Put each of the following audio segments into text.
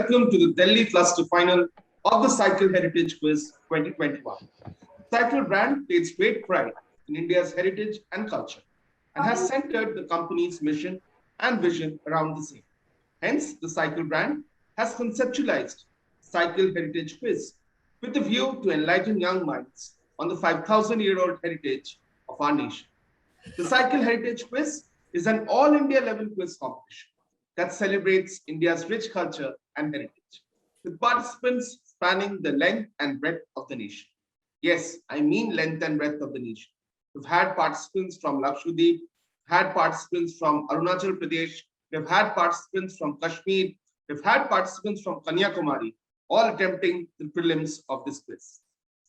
welcome to the Delhi Cluster Final of the Cycle Heritage Quiz 2021. Cycle brand takes great pride in India's heritage and culture and has centered the company's mission and vision around the same. Hence, the Cycle brand has conceptualized Cycle Heritage Quiz with a view to enlighten young minds on the 5,000-year-old heritage of our nation. The Cycle Heritage Quiz is an all-India level quiz competition that celebrates India's rich culture and heritage, with participants spanning the length and breadth of the nation. Yes, I mean length and breadth of the nation. We've had participants from Lakshadweep, had participants from Arunachal Pradesh, we've had participants from Kashmir, we've had participants from Kanyakumari, all attempting the prelims of this quiz.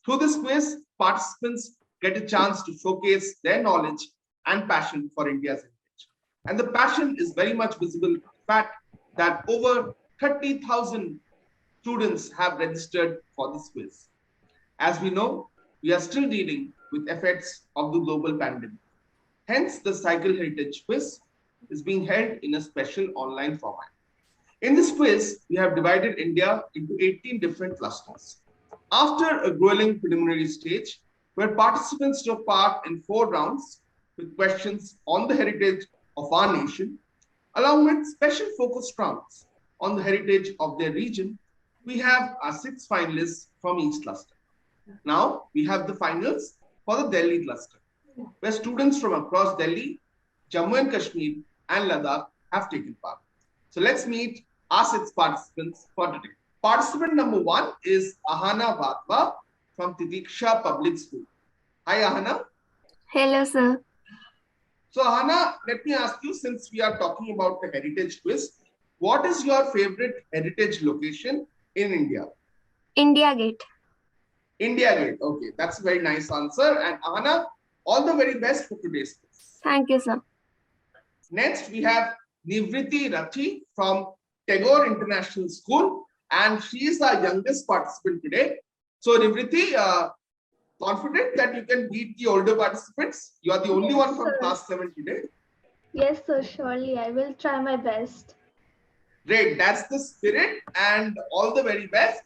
Through this quiz, participants get a chance to showcase their knowledge and passion for India's heritage. And the passion is very much visible in the fact that over 30,000 students have registered for this quiz. As we know, we are still dealing with effects of the global pandemic. Hence, the Cycle Heritage Quiz is being held in a special online format. In this quiz, we have divided India into 18 different clusters. After a grueling preliminary stage, where participants took part in 4 rounds with questions on the heritage of our nation, along with special focus rounds on the heritage of their region, we have our 6 finalists from each cluster. Now, we have the finals for the Delhi cluster, where students from across Delhi, Jammu and Kashmir, and Ladakh have taken part. So let's meet our 6 participants for today. Participant number 1 is Ahana Vatva from Titash Public School. Hi, Ahana. Hello, sir. So, Ahana, let me ask you, since we are talking about the heritage quiz, what is your favorite heritage location in India? India Gate. India Gate. Okay, that's a very nice answer. And Ahana, all the very best for today's quiz. Thank you, sir. Next, we have Nivriti Rathi from Tagore International School, and she is our youngest participant today. So, Nivriti, confident that you can beat the older participants? You are the only one from class 7 today. Yes, sir, surely. I will try my best. Great, that's the spirit, and all the very best.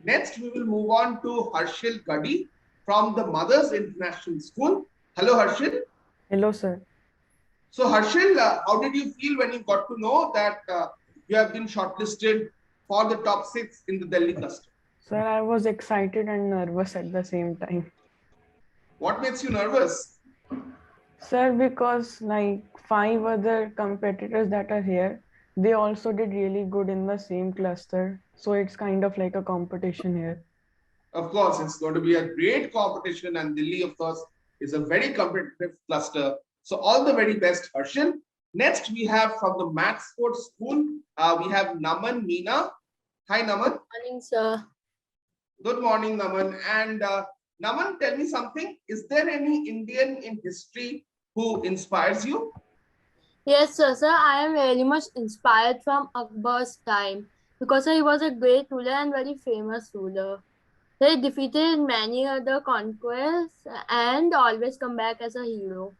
Next, we will move on to Harshil Gadi from the Mothers International School. Hello, Harshil. Hello, sir. So, Harshil, how did you feel when you got to know that you have been shortlisted for the top 6 in the Delhi cluster? Sir, I was excited and nervous at the same time. What makes you nervous? Sir, because like 5 other competitors that are here, they also did really good in the same cluster. So it's kind of like a competition here. Of course, it's going to be a great competition, and Delhi, of course, is a very competitive cluster. So all the very best, Harshil. Next, we have from the Maths Sports School, we have Naman Meena. Hi, Naman. Good morning, sir. Good morning, Naman. And Naman, tell me something. Is there any Indian in history who inspires you? Yes, sir. Sir, I am very much inspired from Akbar's time because he was a great ruler and very famous ruler. He defeated many other conquests and always come back as a hero.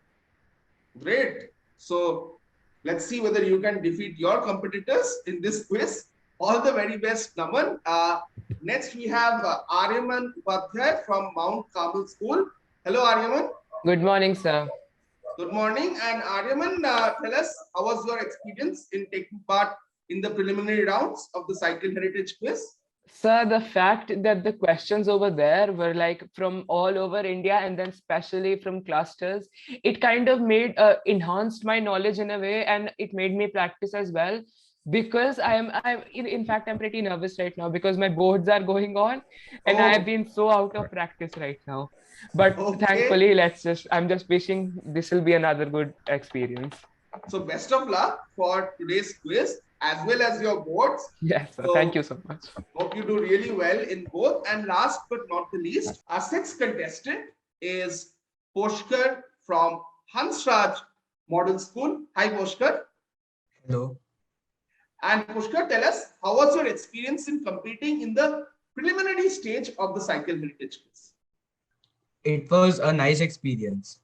Great. So let's see whether you can defeat your competitors in this quiz. All the very best, Naman. Next, we have Aryaman Upadhyay from Mount Carmel School. Hello, Aryaman. Good morning, sir. Good morning. And Aryaman, tell us, how was your experience in taking part in the preliminary rounds of the Cycle Heritage Quiz? Sir, the fact that the questions over there were like from all over India and then especially from clusters, it kind of made enhanced my knowledge in a way, and it made me practice as well. Because in fact, I'm pretty nervous right now because my boards are going on and I have been so out of practice right now. But thankfully, I'm just wishing this will be another good experience. So best of luck for today's quiz as well as your boards. Yes, sir. So, thank you so much. Hope you do really well in both. And last but not the least, our 6th contestant is Poshkar from Hansraj Model School. Hi, Poshkar. Hello. And Pushkar, tell us, how was your experience in competing in the preliminary stage of the Cycle Heritage Quiz? It was a nice experience.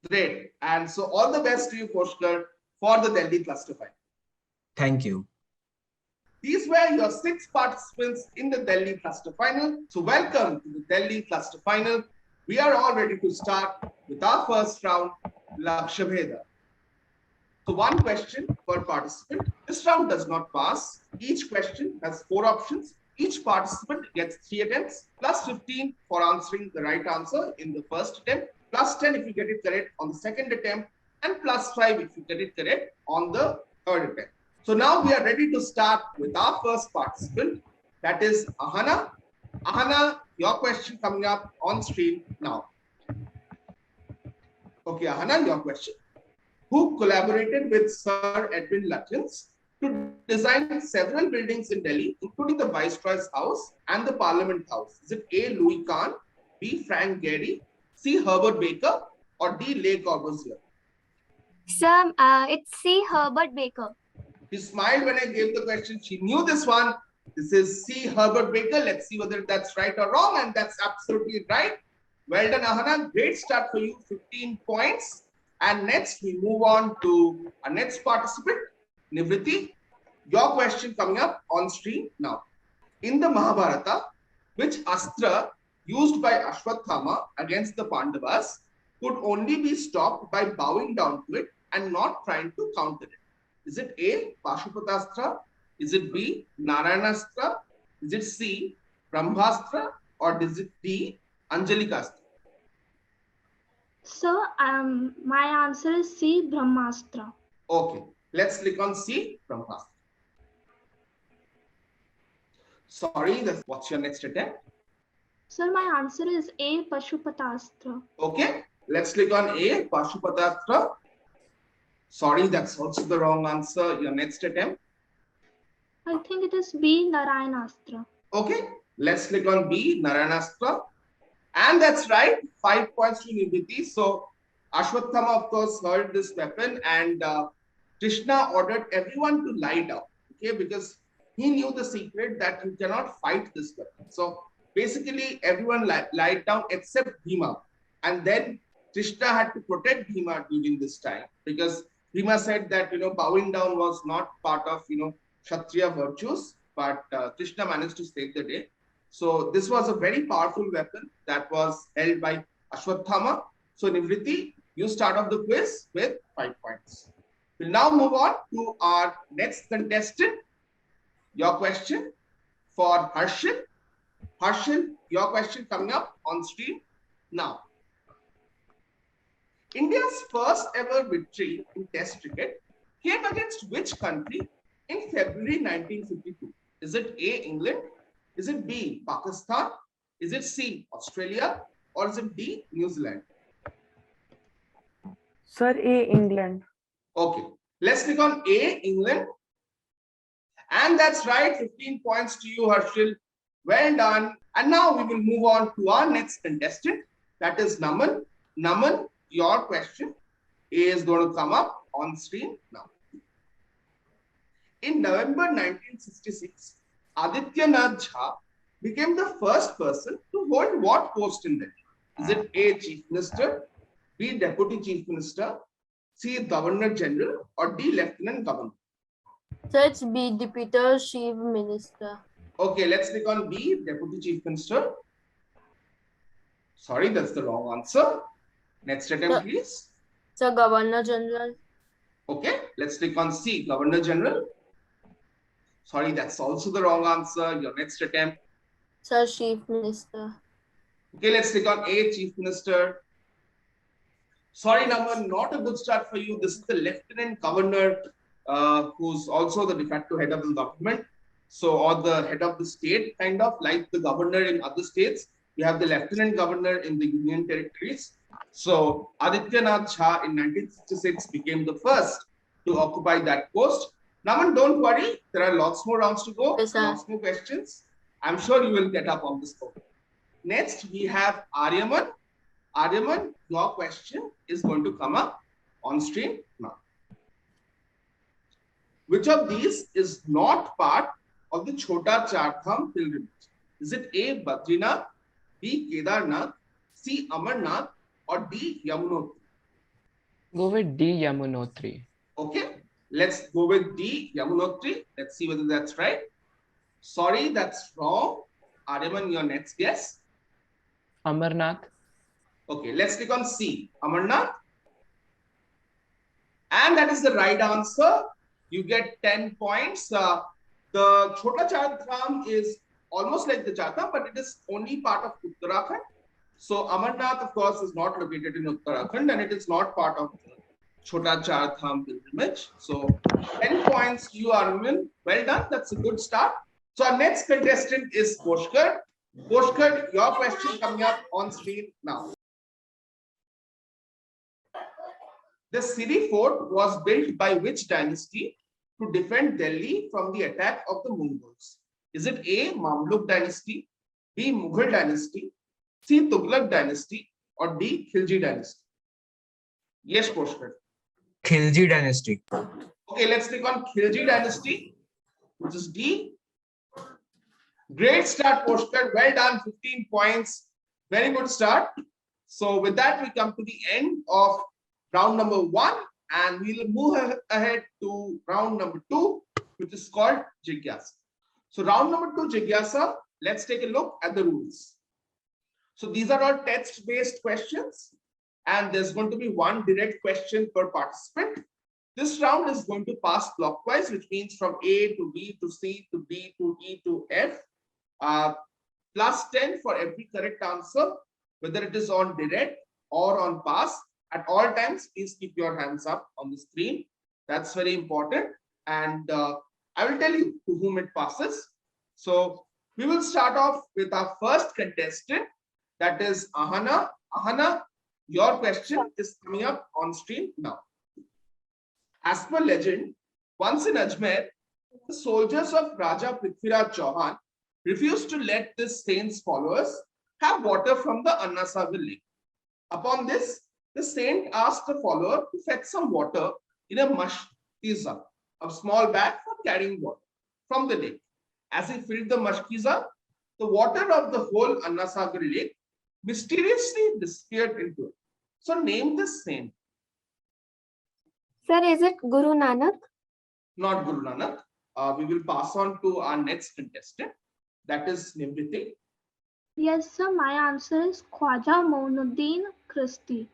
Great. And so all the best to you, Pushkar, for the Delhi Cluster Final. Thank you. These were your 6 participants in the Delhi Cluster Final. So welcome to the Delhi Cluster Final. We are all ready to start with our first round, Lakshya Bheda. So 1 question per participant. This round does not pass. Each question has 4 options. Each participant gets 3 attempts, plus 15 for answering the right answer in the first attempt, plus 10 if you get it correct on the second attempt, and plus 5 if you get it correct on the third attempt. So now we are ready to start with our first participant, that is Ahana. Ahana, your question coming up on screen now. Okay, Ahana, your question. Who collaborated with Sir Edwin Lutyens to design several buildings in Delhi, including the Viceroy's House and the Parliament House? Is it A. Louis Kahn, B. Frank Gehry, C. Herbert Baker, or D. Le Corbusier? Sir, it's C. Herbert Baker. She smiled when I gave the question. She knew this one. This is C. Herbert Baker. Let's see whether that's right or wrong. And that's absolutely right. Well done, Ahana. Great start for you. 15 points. And next, we move on to our next participant, Nivriti. Your question coming up on screen now. In the Mahabharata, which astra used by Ashwatthama against the Pandavas could only be stopped by bowing down to it and not trying to counter it? Is it A. Pashupatastra? Is it B. Narayanastra? Is it C. Brahmastra? Or is it D. Anjalikastra? So, my answer is C. Brahmastra. Okay, let's click on C. Brahmastra. Sorry, what's your next attempt? Sir, my answer is A. Pashupatastra. Okay, let's click on A. Pashupatastra. Sorry, that's also the wrong answer. Your next attempt. I think it is B. Narayanastra. Okay, let's click on B. Narayanastra. And that's right, 5 points to Nivriti. So Ashwatthama, of course, heard this weapon, and Krishna ordered everyone to lie down, okay, because he knew the secret that you cannot fight this weapon. So basically, everyone lied down except Bhima. And then Krishna had to protect Bhima during this time, because Bhima said that, bowing down was not part of, Kshatriya virtues, but Krishna managed to save the day. So this was a very powerful weapon that was held by Ashwatthama. So Nivriti, you start off the quiz with 5 points. We'll now move on to our next contestant. Your question for Harshil. Harshil, your question coming up on screen now. India's first ever victory in Test cricket came against which country in February 1952? Is it A, England? Is it B, Pakistan? Is it C, Australia? Or is it D, New Zealand? Sir, A. England. Okay, let's click on A, England. And that's right, 15 points to you, Harshil. Well done. And now we will move on to our next contestant. That is Naman. Naman, your question is going to come up on screen now. In November 1966, Adityanath Jha became the first person to hold what post in Delhi? Is it A, Chief Minister, B, Deputy Chief Minister, C, Governor General, or D, Lieutenant Governor? So it's B, Deputy Chief Minister. Okay, let's click on B, Deputy Chief Minister. Sorry, that's the wrong answer. Next attempt, please. So Governor General. Okay, let's click on C, Governor General. Sorry, that's also the wrong answer. Your next attempt. So Chief Minister. Okay, let's click on A, Chief Minister. Sorry, Naman, not a good start for you. This is the Lieutenant Governor, who's also the de facto head of the government. So, or the head of the state, kind of like the governor in other states. We have the Lieutenant Governor in the Union Territories. So, Adityanath Jha in 1966 became the first to occupy that post. Naman, don't worry. There are lots more rounds to go. Yes, sir. Lots more questions. I'm sure you will get up on the score. Next, we have Aryaman. Aryaman, your question is going to come up on screen now. Which of these is not part of the Chota Char Dham pilgrimage? Is it A, Badrinath, B, Kedarnath, C, Amarnath, or D, Yamunotri? Go with D, Yamunotri. Okay, let's go with D, Yamunotri. Let's see whether that's right. Sorry, that's wrong. Aryaman, your next guess. Amarnath. Okay, let's click on C. Amarnath. And that is the right answer. You get 10 points. The Chota Char Dham is almost like the Char Dham, but it is only part of Uttarakhand. So Amarnath, of course, is not located in Uttarakhand, and it is not part of the Chota Char Dham pilgrimage. So 10 points to you, Arvind. Well done. That's a good start. So our next contestant is Koshkar. Koshkar, your question coming up on screen now. The Siri fort was built by which dynasty to defend Delhi from the attack of the Mongols? Is it A, Mamluk dynasty, B, Mughal dynasty, C, Tughlaq dynasty, or D, Khilji dynasty? Yes, Koshkar. Khilji dynasty. Okay, let's click on Khilji dynasty, which is D. Great start, Koshkar. Well done, 15 points. Very good start. So with that, we come to the end of round number 1, and we'll move ahead to round number 2, which is called Jigyasa. So round number 2, Jigyasa, let's take a look at the rules. So these are all text-based questions, and there's going to be one direct question per participant. This round is going to pass clockwise, which means from A to B to C to D to E to F, plus 10 for every correct answer, whether it is on direct or on pass. At all times, please keep your hands up on the screen. That's very important. And I will tell you to whom it passes. So we will start off with our first contestant, that is Ahana. Ahana, your question is coming up on screen now. As per legend, once in Ajmer, the soldiers of Raja Prithviraj Chauhan refused to let this saint's followers have water from the Anna Sagar lake. Upon this, the saint asked the follower to fetch some water in a mashkiza, a small bag for carrying water from the lake. As he filled the mashkiza, the water of the whole Anna Sagar lake mysteriously disappeared into it. So name this saint. Sir, is it Guru Nanak? Not Guru Nanak. We will pass on to our next contestant, that is Nimriti. Yes, sir. My answer is Khwaja Moinuddin Christi.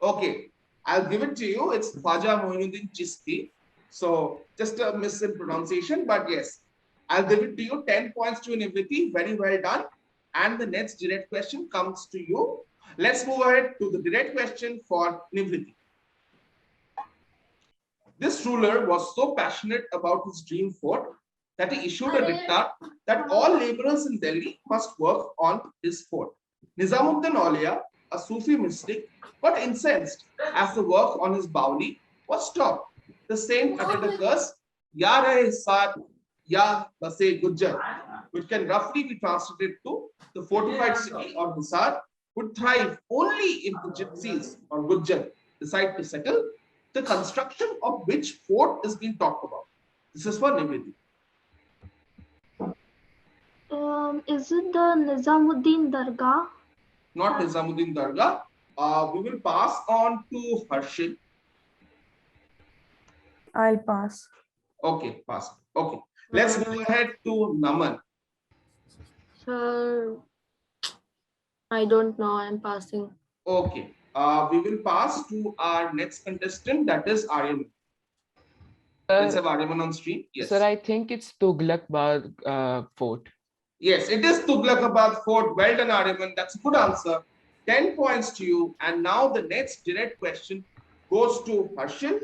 Okay, I'll give it to you. It's Khwaja Moinuddin Chisti. So just a mispronunciation, but yes, I'll give it to you. 10 points to Nimriti. Very well done. And the next direct question comes to you. Let's move ahead to the direct question for Nimriti. This ruler was so passionate about his dream fort that he issued a diktat that all laborers in Delhi must work on his fort. Nizamuddin Auliya, a Sufi mystic, got incensed as the work on his Bauli was stopped. The saint uttered a curse, Ya Rahe Saad, Ya Base Gujjar, which can roughly be translated to the fortified city or Hisar would thrive only if the gypsies or Gujjar decide to settle, the construction of which fort is being talked about. This is for Nimriti. Is it the Nizamuddin Dargah? Not Nizamuddin Dargah. We will pass on to Harshit. I'll pass. Okay, pass. Okay. Let's go ahead to Naman. Sir, I don't know. I'm passing. Okay. We will pass to our next contestant, that is Aryaman. Let's have Aryaman on screen. Yes. Sir, I think it's Tughlaq fort. Yes, it is Tughlaqabad Fort. Well done, Aryaman. That's a good answer. 10 points to you. And now the next direct question goes to Harshil.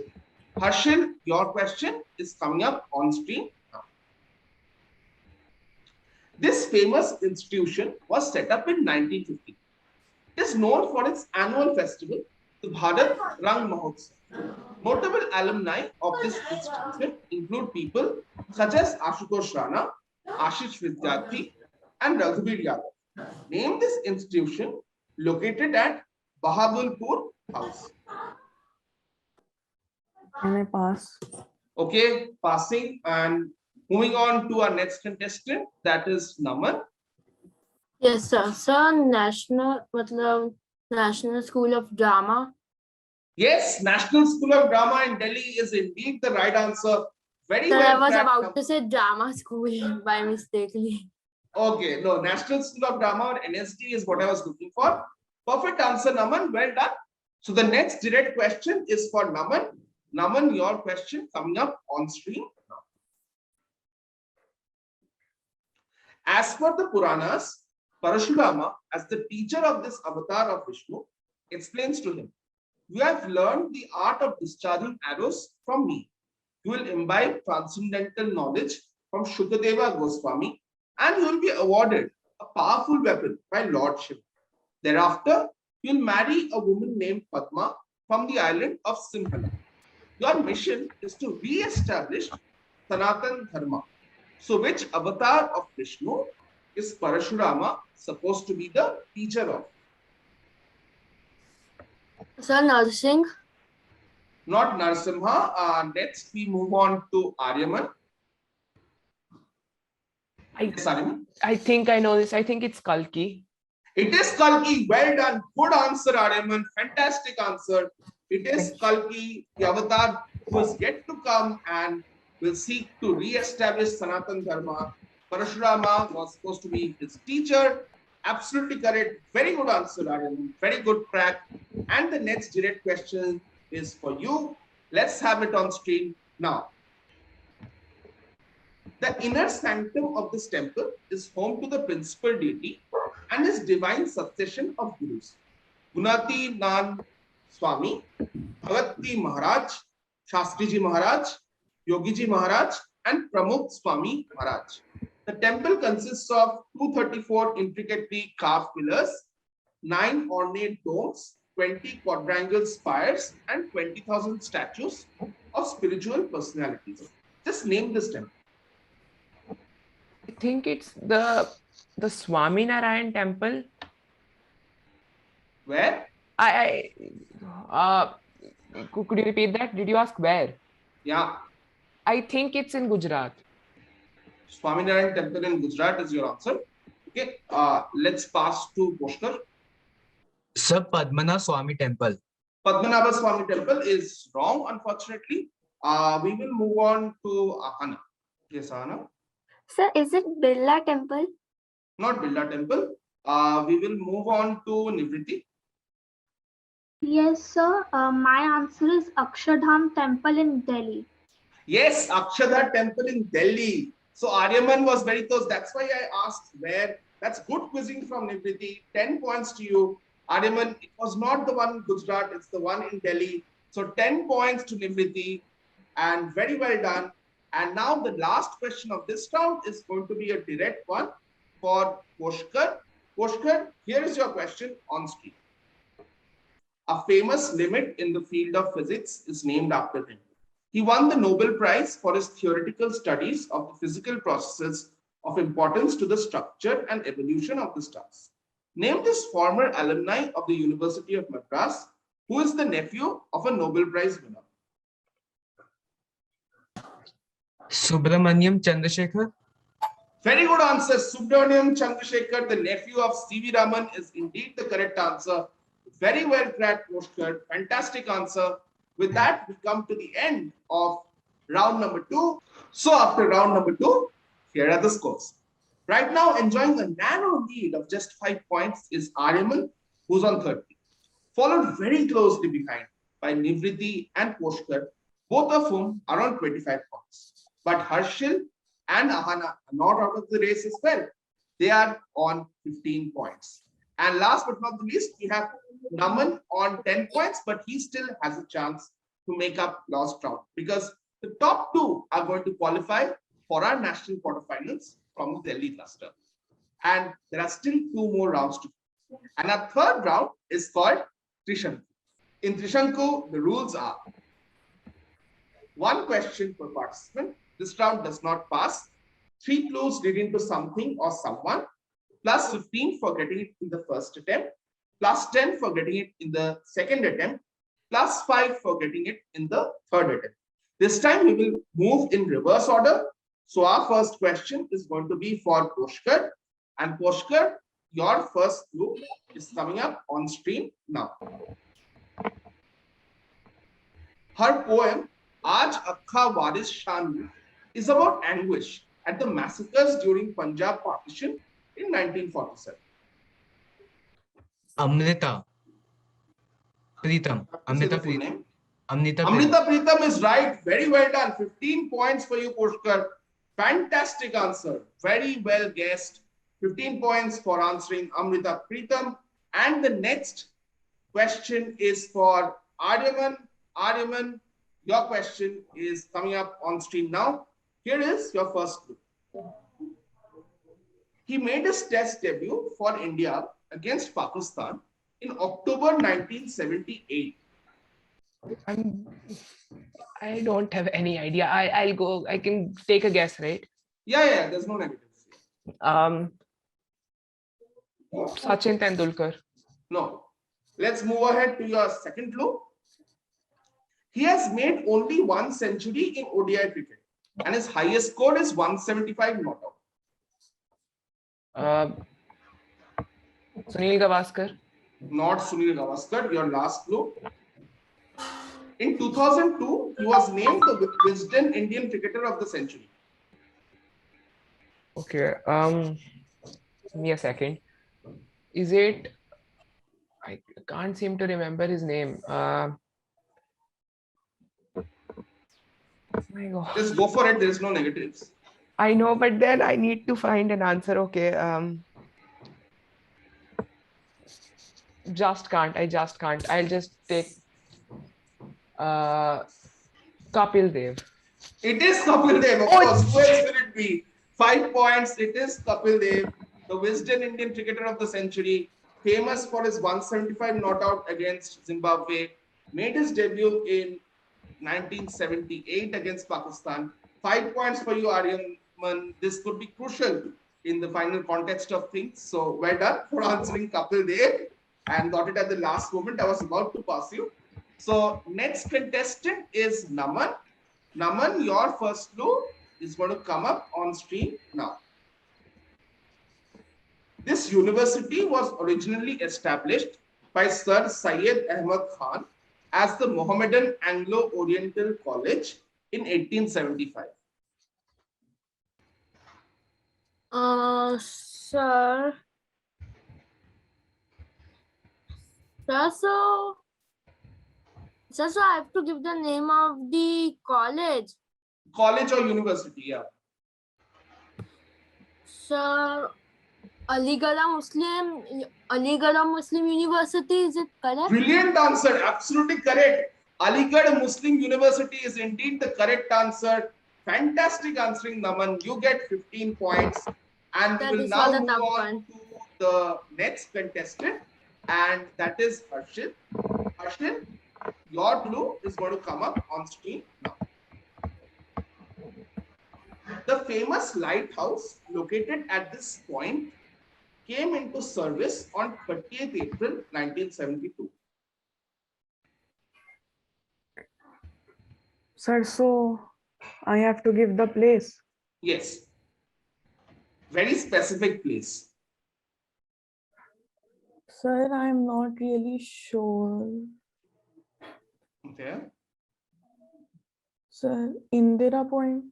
Harshil, your question is coming up on screen now. This famous institution was set up in 1950. It is known for its annual festival, the Bharat Rang Mahotsav. Notable alumni of this institution include people such as Ashutosh Rana, Ashish Vidyarthi, and Raghubir Yadav. Name this institution located at Bahadurpur House. Can I pass? Okay, passing and moving on to our next contestant, that is Naman. Yes, sir. Sir, National School of Drama. Yes, National School of Drama in Delhi is indeed the right answer. Very Sir, I well was cracked about number. to say drama school by mistakenly. Okay, no, National School of Drama or NSD is what I was looking for. Perfect answer, Naman. Well done. So the next direct question is for Naman. Naman, your question coming up on screen now. As per the Puranas, Parashurama, as the teacher of this avatar of Vishnu, explains to him, "You have learned the art of discharging arrows from me. You will imbibe transcendental knowledge from Shukadeva Goswami, and you will be awarded a powerful weapon by Lord Shiva. Thereafter, you will marry a woman named Padma from the island of Simhala. Your mission is to re-establish Sanatan Dharma." So, which avatar of Vishnu is Parashurama supposed to be the teacher of? Sir, nursing. Not Narsimha. Next, we move on to Aryaman. Yes, Aryaman. I think I know this. I think it's Kalki. It is Kalki. Well done. Good answer, Aryaman. Fantastic answer. It is Kalki, the avatar who is yet to come and will seek to re-establish Sanatan Dharma. Parashurama was supposed to be his teacher. Absolutely correct. Very good answer, Aryaman. Very good track. And the next direct question is for you. Let's have it on screen now. The inner sanctum of this temple is home to the principal deity and his divine succession of gurus. Gunati Nan Swami, Bhagati Maharaj, Shastriji Maharaj, Yogiji Maharaj, and Pramukh Swami Maharaj. The temple consists of 234 intricately carved pillars, 9 ornate domes, 20 quadrangle spires, and 20,000 statues of spiritual personalities. Just name this temple. I think it's the Swami Narayan temple. Where? Could you repeat that? Did you ask where? Yeah. I think it's in Gujarat. Swaminarayan temple in Gujarat is your answer. Okay. Let's pass to Pushkar. Sir, Padmanath Swami Temple. Padmanabha Swami temple is wrong, unfortunately. We will move on to Ahana. Yes, Ahana. Sir, is it Birla Temple? Not Birla temple. We will move on to Nivriti. Yes, sir. My answer is Akshardham Temple in Delhi. Yes, Akshadhar temple in Delhi. So Aryaman was very close. That's why I asked where. That's good quizzing from Nivriti. 10 points to you. Aryaman, it was not the one in Gujarat, it's the one in Delhi. So 10 points to Nivriti and very well done. And now the last question of this round is going to be a direct one for Pushkar. Pushkar, here is your question on screen. A famous limit in the field of physics is named after him. He won the Nobel Prize for his theoretical studies of the physical processes of importance to the structure and evolution of the stars. Name this former alumni of the University of Madras who is the nephew of a Nobel Prize winner. Subramaniam Chandrasekhar. Very good answer. Subramaniam Chandrasekhar, the nephew of C.V. Raman, is indeed the correct answer. Very well cracked, Pushkar. Fantastic answer. With that, we come to the end of round number 2. So after round number 2, here are the scores. Right now, enjoying a narrow lead of just 5 points is Aryaman, who's on 30. Followed very closely behind by Nivriti and Pushkar, both of whom are on 25 points. But Harshil and Ahana are not out of the race as well. They are on 15 points. And last but not the least, we have Naman on 10 points, but he still has a chance to make up lost round because the top 2 are going to qualify for our national quarterfinals from the Delhi cluster. And there are still 2 more rounds to go. And our third round is called Trishanku. In Trishanku, the rules are 1 question per participant. This round does not pass. 3 clues leading to something or someone, plus 15 for getting it in the first attempt, plus 10 for getting it in the second attempt, plus 5 for getting it in the third attempt. This time we will move in reverse order. So our first question is going to be for Pushkar. And Pushkar, your first clue is coming up on screen now. Her poem, Aaj Akkha Waris Shan is about anguish at the massacres during Punjab partition in 1947. Amrita Pritam. Say the Amrita full Pritam. name. Amrita Amrita Pritam. Pritam is right. Very well done. 15 points for you, Pushkar. Fantastic answer. Very well guessed. 15 points for answering Amrita Pritam. And the next question is for Aryaman. Aryaman, your question is coming up on screen now. Here is your first clue. He made his test debut for India against Pakistan in October 1978. I don't have any idea. I'll go. I can take a guess, right? Yeah, there's no negatives. Sachin Tendulkar. No. Let's move ahead to your second clue. He has made only one century in ODI cricket, and his highest score is 175 not out. Sunil Gavaskar. Not Sunil Gavaskar. Your last clue. In 2002, he was named the Wisden Indian Cricketer of the Century. Okay. Give me a second. Is it? I can't seem to remember his name. Oh my God. Just go for it. There is no negatives. I know, but then I need to find an answer. Okay. Just can't. I just can't. I'll just take Kapil Dev. It is Kapil Dev, of course. Who else will it be? 5 points. It is Kapil Dev, the Wisden Indian Cricketer of the Century, famous for his 175 not out against Zimbabwe. Made his debut in 1978 against Pakistan. 5 points for you, Aryaman. This could be crucial in the final context of things. So well done for answering Kapil Dev, and got it at the last moment. I was about to pass you. So next contestant is Naman. Naman, your first clue is going to come up on screen now. This university was originally established by Sir Syed Ahmad Khan as the Mohammedan Anglo-Oriental College in 1875. Sir. So I have to give the name of the college. College or university, yeah. Sir, Aligarh Muslim University, is it correct? Brilliant answer, absolutely correct. Aligarh Muslim University is indeed the correct answer. Fantastic answering, Naman. You get 15 points. And we will now move on to the next contestant, and that is Harshit. Harshit, your clue is going to come up on screen now. The famous lighthouse located at this point came into service on 30th April 1972. Sir, so I have to give the place. Yes. Very specific place. Sir, I'm not really sure. Okay. Sir, Indira Point.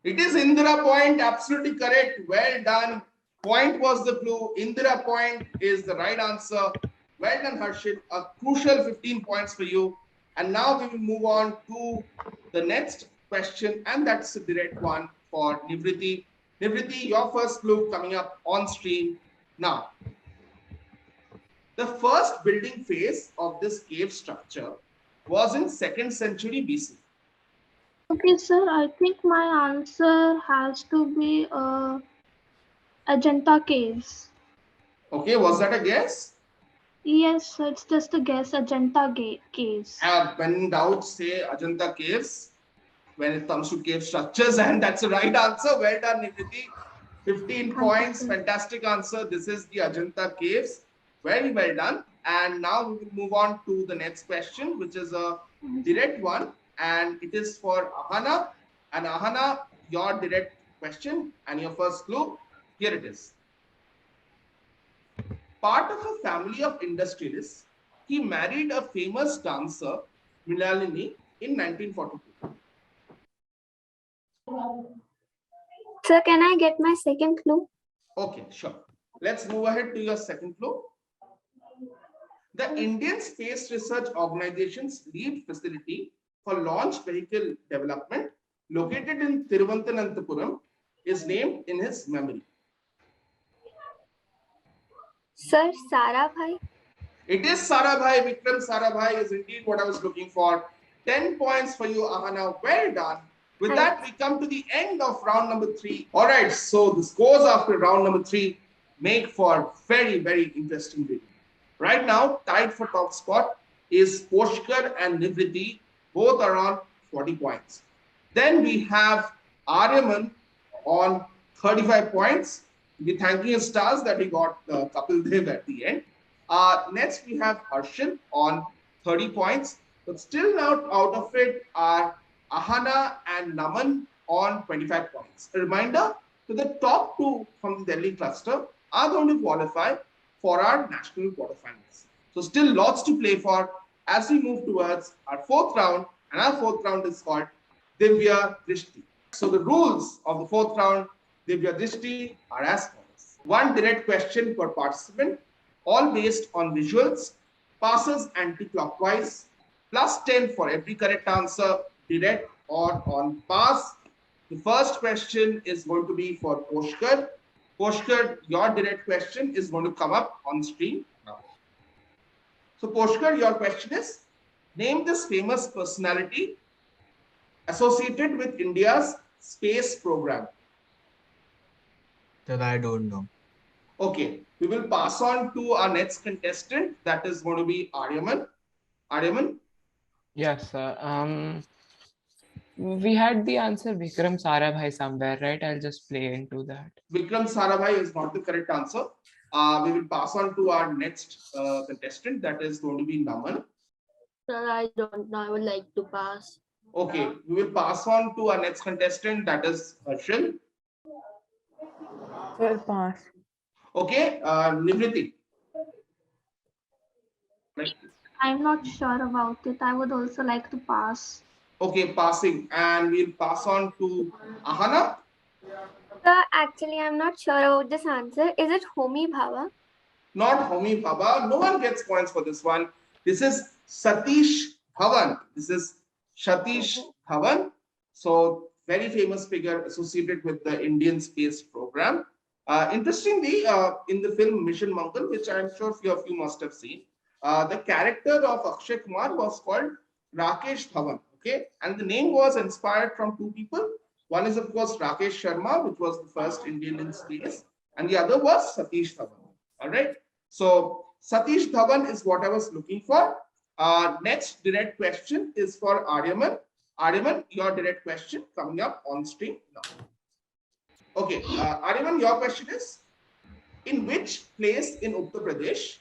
It is Indira Point, absolutely correct. Well done. Point was the clue. Indira Point is the right answer. Well done, Harshit. A crucial 15 points for you. And now we will move on to the next question, and that's a direct one for Nivriti. Nivriti, your first clue coming up on screen now. The first building phase of this cave structure was in 2nd century BC. Okay, sir, I think my answer has to be Ajanta Caves. Okay, was that a guess? Yes, sir, it's just a guess, Ajanta Caves. When in doubt, say Ajanta Caves when it comes to cave structures, and that's the right answer. Well done, Nivriti. 15 points, fantastic answer. This is the Ajanta Caves. Very well done. And now we will move on to the next question, which is a direct one, and it is for Ahana. And Ahana, your direct question and your first clue, here it is. Part of a family of industrialists, he married a famous dancer, Mrinalini, in 1942? Sir, can I get my second clue? Okay, sure. Let's move ahead to your second clue. The Indian Space Research Organization's lead facility for launch vehicle development, located in Thiruvananthapuram, is named in his memory. Sir, Sarabhai. It is Sarabhai. Vikram Sarabhai is indeed what I was looking for. 10 points for you, Ahana. Well done. With that, we come to the end of round number 3. All right, so the scores after round number 3 make for very, very interesting video. Right now, tied for top spot is Poshkar and Nivriti, both are on 40 points. Then we have Aryaman on 35 points. We're thanking his stars that he got Kapil Dev at the end. Next, we have Harshil on 30 points. But still not out of it are Ahana and Naman on 25 points. A reminder to the top 2 from the Delhi cluster are going to qualify for our national quarterfinals. So still lots to play for as we move towards our 4th round, and our 4th round is called Divya Drishti. So the rules of the 4th round, Divya Drishti, are as follows. 1 direct question per participant, all based on visuals, passes anti-clockwise, plus 10 for every correct answer, direct or on pass. The first question is going to be for Poshkar. Poshkar, your direct question is going to come up on screen now. So Poshkar, your question is, name this famous personality associated with India's space program. Sir, I don't know. Okay, we will pass on to our next contestant. That is going to be Aryaman. Aryaman? Yes, sir. We had the answer Vikram Sarabhai somewhere, right? I'll just play into that. Vikram Sarabhai is not the correct answer. We will pass on to our next contestant. That is going to be Naman. Sir, I don't know. I would like to pass. Okay, we will pass on to our next contestant. That is Harshil. Sir, pass. Okay, Nivriti. I'm not sure about it. I would also like to pass. Okay, passing. And we'll pass on to Ahana. Sir, actually, I'm not sure about this answer. Is it Homi Bhabha? Not Homi Bhabha. No one gets points for this one. This is Satish Dhawan. This is Satish Dhawan. So, very famous figure associated with the Indian space program. Interestingly, in the film Mission Mangal, which I'm sure few of you must have seen, the character of Akshay Kumar was called Rakesh Dhawan. Okay, and the name was inspired from 2 people. One is, of course, Rakesh Sharma, which was the first Indian in space, and the other was Satish Dhawan. All right. So Satish Dhawan is what I was looking for. Next direct question is for Aryaman. Aryaman, your direct question coming up on screen now. Okay, Aryaman, your question is, in which place in Uttar Pradesh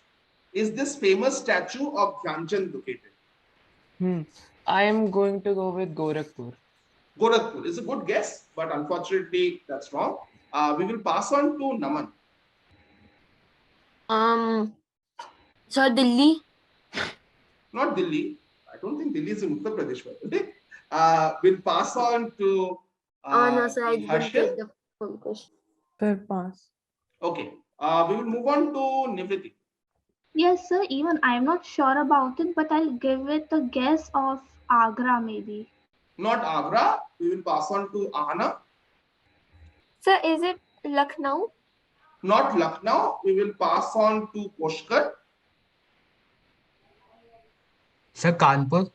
is this famous statue of Dhyanchand located? I am going to go with Gorakhpur. Gorakhpur is a good guess, but unfortunately that's wrong. We will pass on to Naman. Sir, Delhi. Not Delhi. I don't think Delhi is in Uttar Pradesh. We'll pass on to No, sir, I didn't Harshil. get the full question. Sir, pass. Okay, we will move on to Nivriti. Yes, sir. Even I'm not sure about it, but I'll give it a guess of Agra, maybe. Not Agra. We will pass on to Ahana. Sir, is it Lucknow? Not Lucknow. We will pass on to Poshkar. Sir, Kanpur.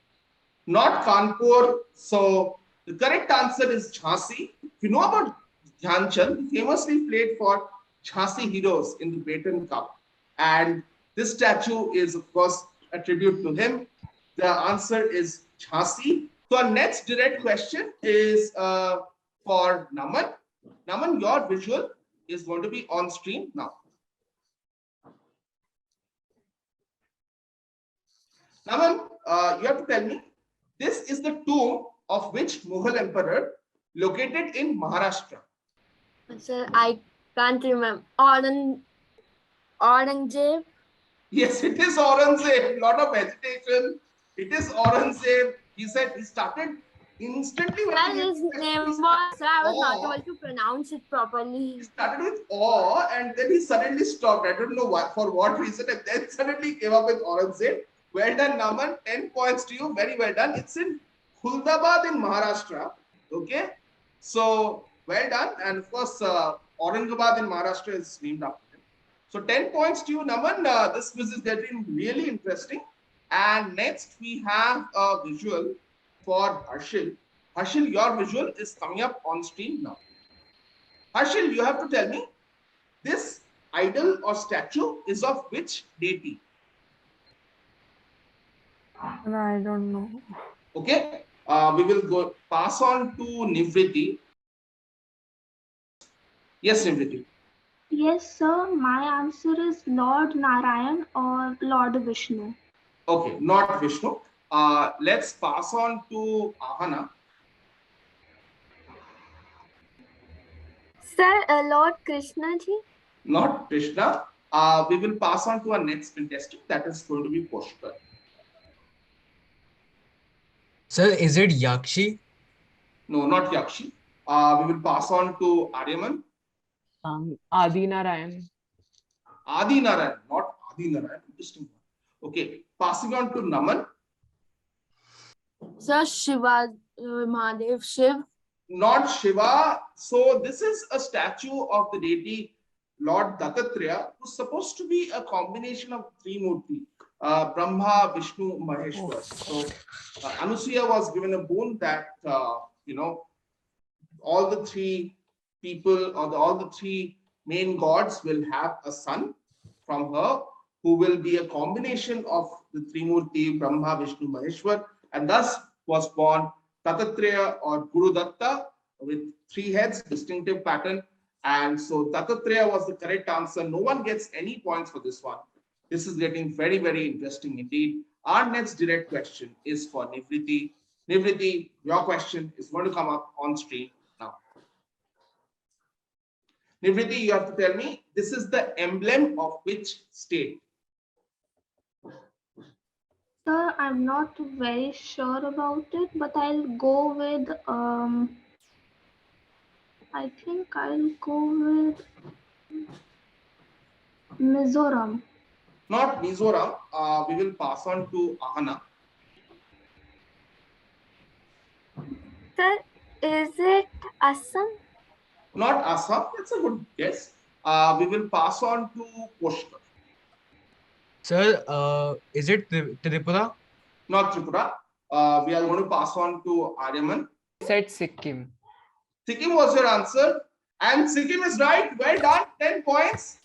Not Kanpur. So the correct answer is Jhansi. If you know about Dhyanchand, he famously played for Jhansi Heroes in the Baton Cup. And this statue is, of course, a tribute to him. The answer is Jhansi. So our next direct question is for Naman. Naman, your visual is going to be on screen now. Naman, you have to tell me, this is the tomb of which Mughal emperor located in Maharashtra? Sir, I can't remember. Aurangzeb. Yes, it is Aurangzeb. Lot of hesitation. It is Aurangzeb. He said he started instantly when Sir, he his gave the name question, was, sir, I was not awe. able to pronounce it properly. He started with awe and then he suddenly stopped. I don't know why, for what reason, and then suddenly came up with Aurangzeb. Well done, Naman. 10 points to you. Very well done. It's in Huldabad in Maharashtra. Okay. So well done. And of course, Aurangabad in Maharashtra is named after him. So 10 points to you, Naman. This quiz is getting really interesting. And next we have a visual for Harshil. Harshil, your visual is coming up on screen now. Harshil, you have to tell me, this idol or statue is of which deity? No, I don't know. Okay, we will go pass on to Nivriti. Yes, Nivriti. Yes, sir. My answer is Lord Narayan or Lord Vishnu. Okay, not Vishnu. Let's pass on to Ahana. Sir, Lord Krishna ji. Not Krishna. We will pass on to our next contestant. That is going to be Pushkar. Sir, is it Yakshi? No, not Yakshi. We will pass on to Aryaman. Adi Narayan. Adi Narayan, not Adi Narayan. Interesting. Okay, passing on to Naman. Sir, Shiva, Mahadev, Shiv. Not Shiva. So this is a statue of the deity Lord Dattatreya, who's supposed to be a combination of three Murti, Brahma, Vishnu, Maheshwar. So Anusuya was given a boon that, all the three people or all the three main gods will have a son from her who will be a combination of the Trimurti, Brahma, Vishnu, Maheshwar, and thus was born Dattatreya or Guru Datta with three heads, distinctive pattern. And so Dattatreya was the correct answer. No one gets any points for this one. This is getting very, very interesting indeed. Our next direct question is for Nivriti. Nivriti, your question is going to come up on screen now. Nivriti, you have to tell me, this is the emblem of which state? Sir, I'm not very sure about it, but I'll go with I think I'll go with Mizoram. Not Mizoram. We will pass on to Ahana. Sir, is it Assam? Not Assam. That's a good guess. We will pass on to Pushkar. Sir, is it Tripura? Not Tripura. We are going to pass on to Aryaman. Said Sikkim. Sikkim was your answer. And Sikkim is right. Well done. 10 points.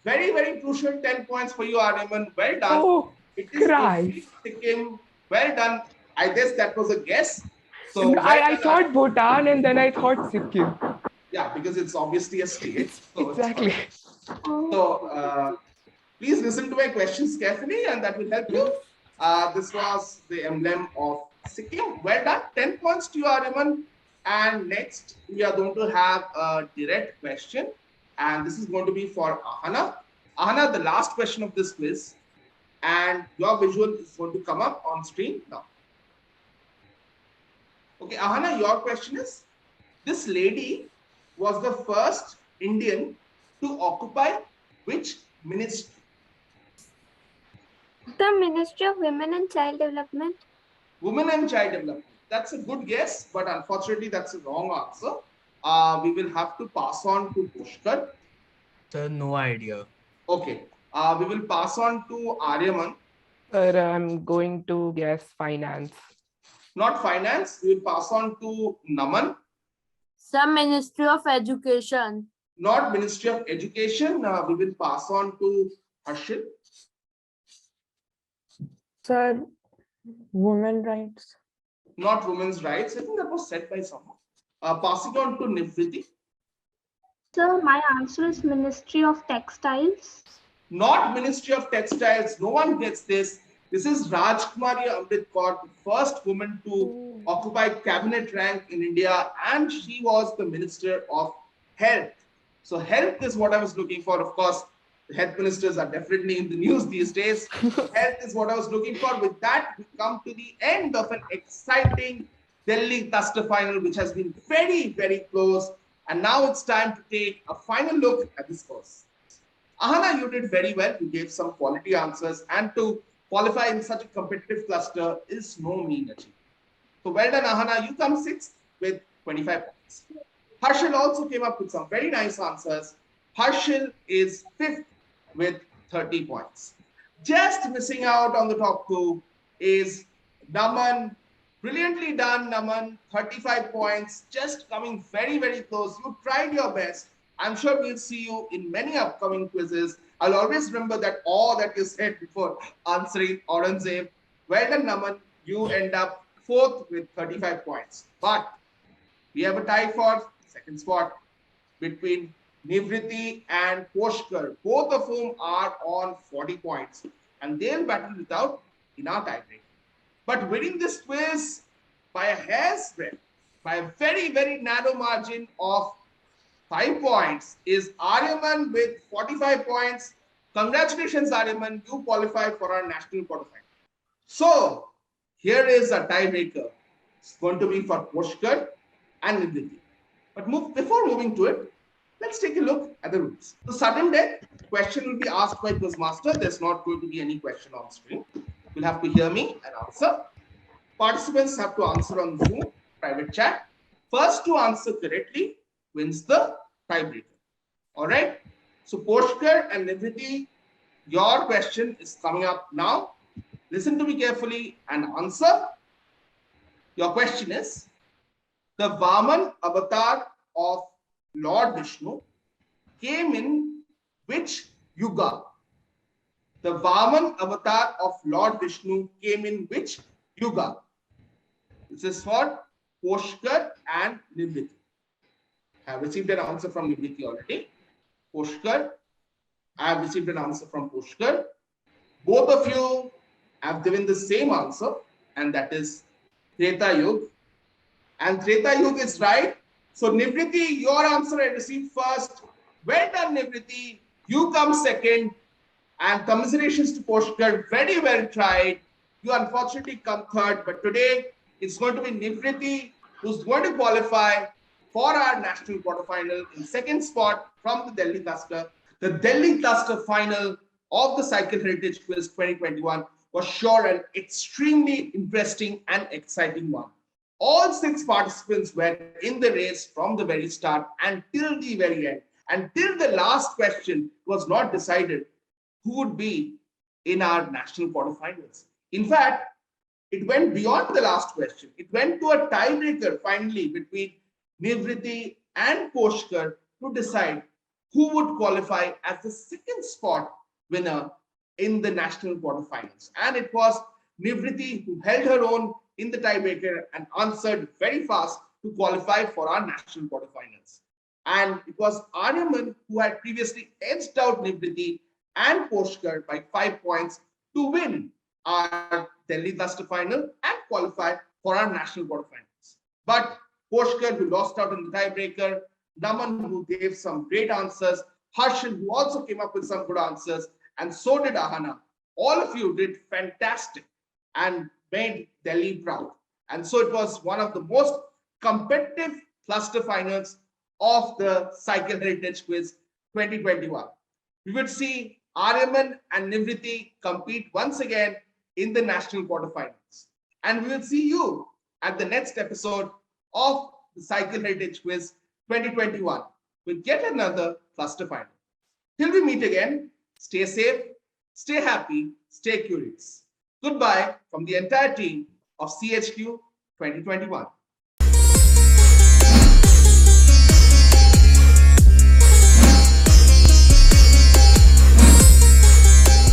Very, very crucial 10 points for you, Aryaman. Well done. Oh, It is Christ. Sikkim. Well done. I guess that was a guess. So well I done, thought Bhutan and then I thought Sikkim. yeah, because it's obviously a state. So Exactly. So please listen to my questions carefully and that will help you. This was the emblem of Sikkim. Well done. 10 points to you, Aryaman. And next, we are going to have a direct question. And this is going to be for Ahana. Ahana, the last question of this quiz. And your visual is going to come up on screen now. Okay, Ahana, your question is, this lady was the first Indian to occupy which ministry? The Ministry of Women and Child Development. Women and Child Development. That's a good guess, but unfortunately, that's a wrong answer. We will have to pass on to Pushkar. Sir, no idea. Okay. We will pass on to Aryaman. But I'm going to guess finance. Not finance. We will pass on to Naman. Some Ministry of Education. Not Ministry of Education. We will pass on to Harshil. Sir, women rights. Not women's rights. I think that was said by someone. Passing on to Nivriti. Sir, my answer is Ministry of Textiles. Not Ministry of Textiles. No one gets this. This is Rajkumari Amrit Kaur, the first woman to occupy cabinet rank in India, and she was the Minister of Health. So health is what I was looking for. Of course, The health ministers are definitely in the news these days. Health is what I was looking for. With that, we come to the end of an exciting Delhi cluster final, which has been very, very close. And now it's time to take a final look at this course. Ahana, you did very well. You gave some quality answers, and to qualify in such a competitive cluster is no mean achievement. So well done, Ahana. You come sixth with 25 points. Harshil also came up with some very nice answers. Harshil is fifth with 30 points. Just missing out on the top two is Naman. Brilliantly done, Naman. 35 points. Just coming very, very close. You tried your best. I'm sure we'll see you in many upcoming quizzes. I'll always remember that all that you said before answering Aurangzeb. Well done, Naman. You end up fourth with 35 points. But we have a tie for second spot between Nivriti and Poshkar, both of whom are on 40 points. And they'll battle it out in our tiebreak. But winning this quiz by a hair's breadth, by a very, very narrow margin of 5 points, is Aryaman with 45 points. Congratulations, Aryaman. You qualify for our national quarterfinal. So, here is a tiebreaker. It's going to be for Poshkar and Nivriti. But before moving to it, let's take a look at the rules. So, sudden death question will be asked by Quizmaster. There's not going to be any question on screen. You'll have to hear me and answer. Participants have to answer on Zoom, private chat. First to answer correctly wins the tiebreaker. All right. So Poshkar and Nivriti, your question is coming up now. Listen to me carefully and answer. Your question is, the Vaman avatar of Lord Vishnu came in which yuga? The Vaman avatar of Lord Vishnu came in which yuga? This is for Poshkar and Nivriti. I have received an answer from Nivriti already. Poshkar, I have received an answer from Poshkar. Both of you have given the same answer, and that is Treta Yuga. And Treta Yuga is right. So Nivriti, your answer I received first. Well done, Nivriti. You come second. And commiserations to Poshkar, very well tried. You unfortunately come third, but today it's going to be Nivriti who's going to qualify for our national quarterfinal in second spot from the Delhi cluster. The Delhi cluster final of the Cycle Heritage Quiz 2021 was sure an extremely interesting and exciting one. All 6 participants were in the race from the very start until the very end. Until the last question was not decided who would be in our national quarterfinals. In fact, it went beyond the last question. It went to a tiebreaker finally between Nivriti and Poshkar to decide who would qualify as the second spot winner in the national quarterfinals. And it was Nivriti who held her own in the tiebreaker and answered very fast to qualify for our national quarterfinals. And it was Aryaman who had previously edged out Nivriti and Poshkar by 5 points to win our Delhi cluster final and qualify for our national quarterfinals. But Poshkar, who lost out in the tiebreaker, Naman, who gave some great answers, Harshil, who also came up with some good answers, and so did Ahana. All of you did fantastic and made Delhi proud. And so it was one of the most competitive cluster finals of the Cycle Heritage Quiz 2021. We would see Aryaman and Nivriti compete once again in the national quarterfinals. And we will see you at the next episode of the Cycle Heritage Quiz 2021 with yet another cluster final. Till we meet again, stay safe, stay happy, stay curious. Goodbye from the entire team of CHQ 2021.